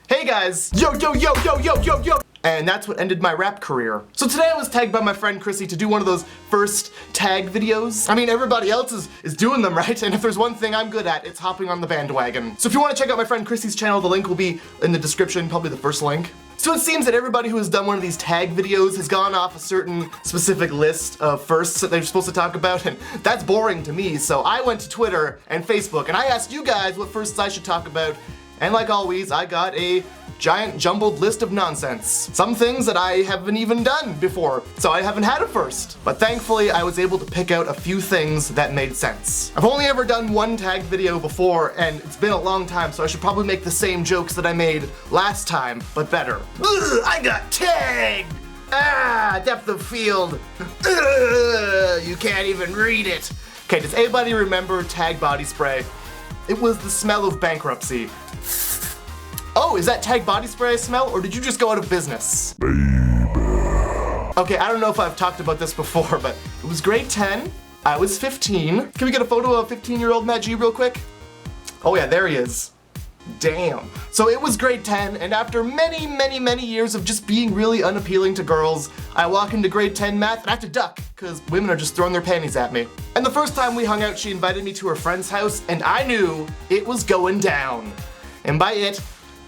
Hey guys! Yo, yo, yo, yo, yo, yo, yo! And that's what ended my rap career. So today I was tagged by my friend Chrissy to do one of those first tag videos. I mean, everybody else is doing them, right? And if there's one thing I'm good at, it's hopping on the bandwagon. So if you want to check out my friend Chrissy's channel, the link will be in the description, probably the first link. So it seems that everybody who has done one of these tag videos has gone off a certain specific list of firsts that they're supposed to talk about, and that's boring to me. So I went to Twitter and Facebook and I asked you guys what firsts I should talk about. And like always, I got a giant jumbled list of nonsense. Some things that I haven't even done before, so I haven't had a first. But thankfully, I was able to pick out a few things that made sense. I've only ever done one tag video before, and it's been a long time, so I should probably make the same jokes that I made last time, but better. Ugh, I got tagged! Ah, depth of field. Ugh, you can't even read it. Okay, does anybody remember tag body spray? It was the smell of bankruptcy. Oh, is that tag body spray I smell, or did you just go out of business? Baby. Okay, I don't know if I've talked about this before, but it was grade 10, I was 15. Can we get a photo of 15-year-old Matt G real quick? Oh yeah, there he is. Damn. So it was grade 10, and after many, many, many years of just being really unappealing to girls, I walk into grade 10 math and I have to duck, because women are just throwing their panties at me. And the first time we hung out, she invited me to her friend's house, and I knew it was going down. And by it,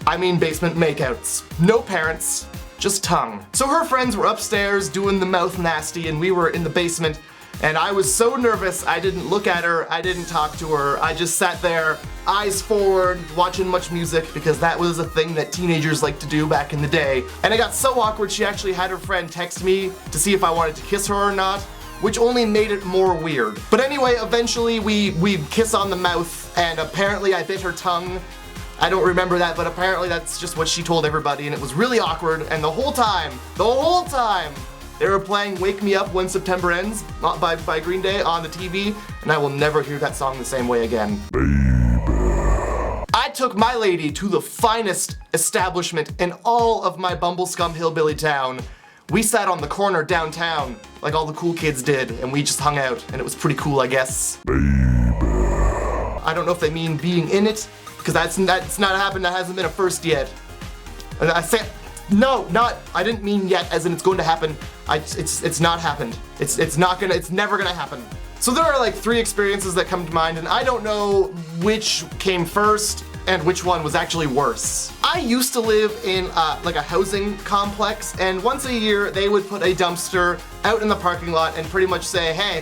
I mean basement makeouts. No parents, just tongue. So her friends were upstairs doing the mouth nasty, and we were in the basement, and I was so nervous I didn't look at her, I didn't talk to her, I just sat there, eyes forward, watching much music, because that was a thing that teenagers liked to do back in the day. And it got so awkward she actually had her friend text me to see if I wanted to kiss her or not, which only made it more weird. But anyway, eventually we kiss on the mouth, and apparently I bit her tongue. I don't remember that, but apparently that's just what she told everybody, and it was really awkward, and the whole time, they were playing Wake Me Up When September Ends by Green Day on the TV, and I will never hear that song the same way again. Baby. I took my lady to the finest establishment in all of my Bumblescum hillbilly town. We sat on the corner downtown, like all the cool kids did, and we just hung out, and it was pretty cool, I guess. Baby. I don't know if they mean being in it, because that's not happened, that hasn't been a first yet. And I said, no, I didn't mean yet, as in it's going to happen. It's not happened. It's never gonna happen. So there are like 3 experiences that come to mind, and I don't know which came first and which one was actually worse. I used to live in like a housing complex, and once a year they would put a dumpster out in the parking lot and pretty much say, hey,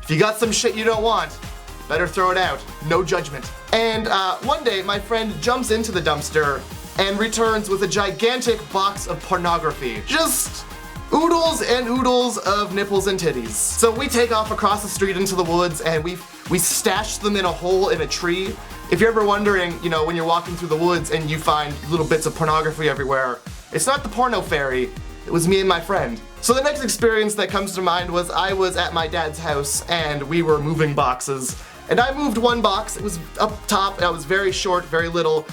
if you got some shit you don't want, better throw it out. No judgment. And one day my friend jumps into the dumpster and returns with a gigantic box of pornography. Just oodles and oodles of nipples and titties. So we take off across the street into the woods, and we stash them in a hole in a tree. If you're ever wondering, you know, when you're walking through the woods and you find little bits of pornography everywhere, it's not the porno fairy, it was me and my friend. So the next experience that comes to mind was I was at my dad's house and we were moving boxes. And I moved one box, it was up top, and I was very short, very little,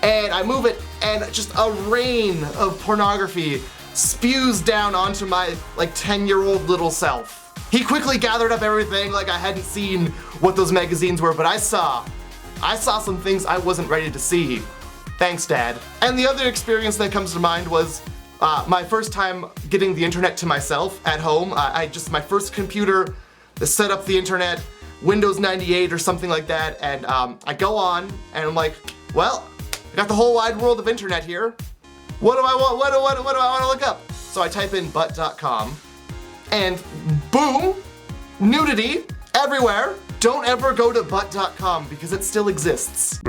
and I move it, and just a rain of pornography spews down onto my, like, 10-year-old little self. He quickly gathered up everything like I hadn't seen what those magazines were, but I saw some things I wasn't ready to see. Thanks, Dad. And the other experience that comes to mind was my first time getting the internet to myself at home. My first computer that set up the internet, Windows 98 or something like that, and I go on, and I'm like, well, I got the whole wide world of internet here. What do I want? What do I want to look up? So I type in butt.com, and boom, nudity everywhere. Don't ever go to butt.com because it still exists.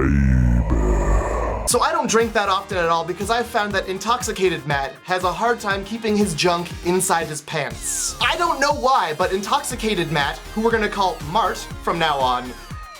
So I don't drink that often at all because I've found that intoxicated Matt has a hard time keeping his junk inside his pants. I don't know why, but intoxicated Matt, who we're gonna call Mart from now on,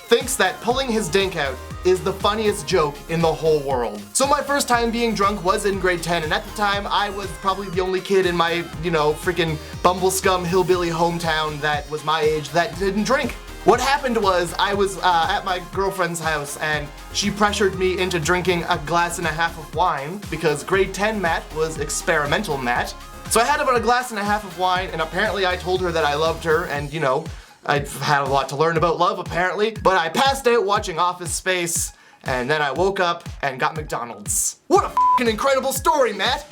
thinks that pulling his dink out is the funniest joke in the whole world. So my first time being drunk was in grade 10, and at the time I was probably the only kid in my, freaking Bumblescum hillbilly hometown that was my age that didn't drink. What happened was I was at my girlfriend's house and she pressured me into drinking a glass and a half of wine because grade 10 Matt was experimental Matt. So I had about a glass and a half of wine, and apparently I told her that I loved her, and I've had a lot to learn about love apparently, but I passed out watching Office Space and then I woke up and got McDonald's. What a fucking incredible story, Matt!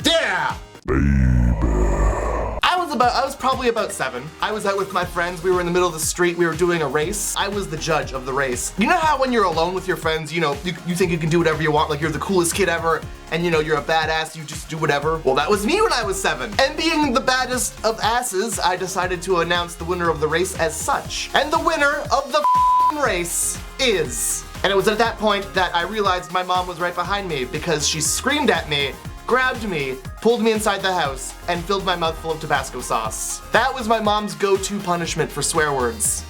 Yeah! I was probably about 7. I was out with my friends, we were in the middle of the street, we were doing a race. I was the judge of the race. You know how when you're alone with your friends, you know, you think you can do whatever you want, like you're the coolest kid ever, and you know, you're a badass, you just do whatever? Well, that was me when I was 7. And being the baddest of asses, I decided to announce the winner of the race as such. And the winner of the race is... And it was at that point that I realized my mom was right behind me because she screamed at me, grabbed me, pulled me inside the house, and filled my mouth full of Tabasco sauce. That was my mom's go-to punishment for swear words.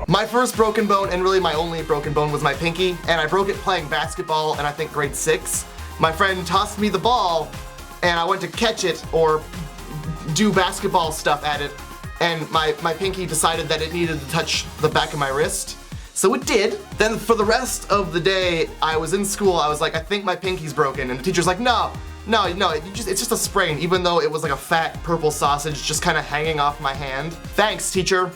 My first broken bone, and really my only broken bone, was my pinky, and I broke it playing basketball in I think grade 6. My friend tossed me the ball, and I went to catch it or do basketball stuff at it, and my pinky decided that it needed to touch the back of my wrist. So it did. Then for the rest of the day, I was in school, I was like, I think my pinky's broken, and the teacher's like, no, it's just a sprain, even though it was like a fat purple sausage just kind of hanging off my hand. Thanks, teacher.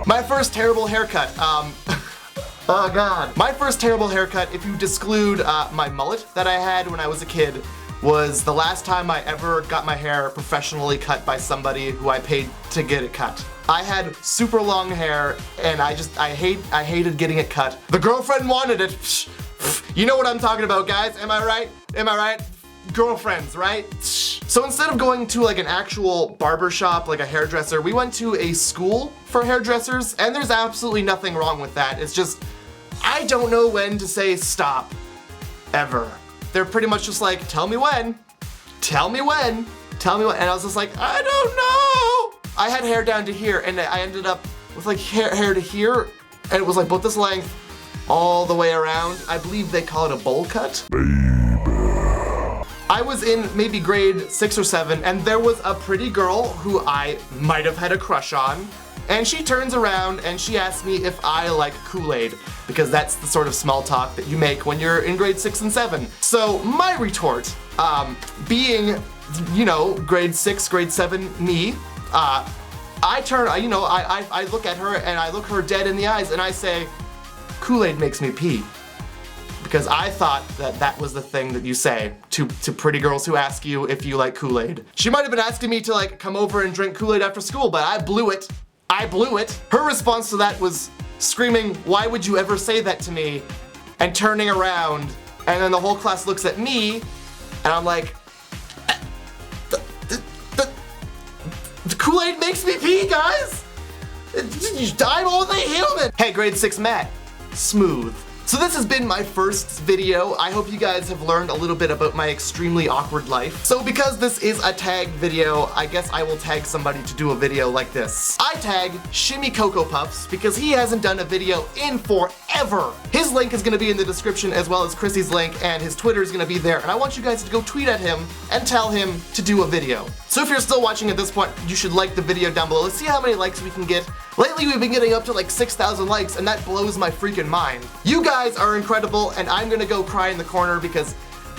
My first terrible haircut, oh god. My first terrible haircut, if you exclude my mullet that I had when I was a kid, was the last time I ever got my hair professionally cut by somebody who I paid to get it cut. I had super long hair, and I hated getting it cut. The girlfriend wanted it. You know what I'm talking about, guys, am I right? Am I right? Girlfriends, right? So instead of going to like an actual barber shop, like a hairdresser, we went to a school for hairdressers, and there's absolutely nothing wrong with that. It's just, I don't know when to say stop, ever. They're pretty much just like, tell me when, tell me when, tell me when, and I was just like, I don't know. I had hair down to here, and I ended up with like hair to here, and it was like about this length all the way around. I believe they call it a bowl cut. I was in maybe grade 6 or 7, and there was a pretty girl who I might have had a crush on, and she turns around and she asks me if I like Kool-Aid, because that's the sort of small talk that you make when you're in grade 6 and 7. So my retort, being, you know, grade 6, grade 7 me, I look at her and I look her dead in the eyes and I say, Kool-Aid makes me pee. Because I thought that that was the thing that you say to pretty girls who ask you if you like Kool-Aid. She might have been asking me to like come over and drink Kool-Aid after school, but I blew it. I blew it. Her response to that was screaming, why would you ever say that to me? And turning around, and then the whole class looks at me, and I'm like, the Kool-Aid makes me pee, guys! I'm only human! Hey, grade 6 Matt, smooth. So this has been my first video. I hope you guys have learned a little bit about my extremely awkward life. So because this is a tag video, I guess I will tag somebody to do a video like this. I tag SHIMMYCOCOPUFFSSS because he hasn't done a video in forever. His link is gonna be in the description as well as Chrissy's link, and his Twitter is gonna be there, and I want you guys to go tweet at him and tell him to do a video. So if you're still watching at this point, you should like the video down below. Let's see how many likes we can get. Lately we've been getting up to like 6,000 likes, and that blows my freaking mind. You guys are incredible, and I'm gonna go cry in the corner because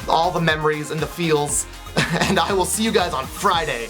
all the memories and the feels, and I will see you guys on Friday.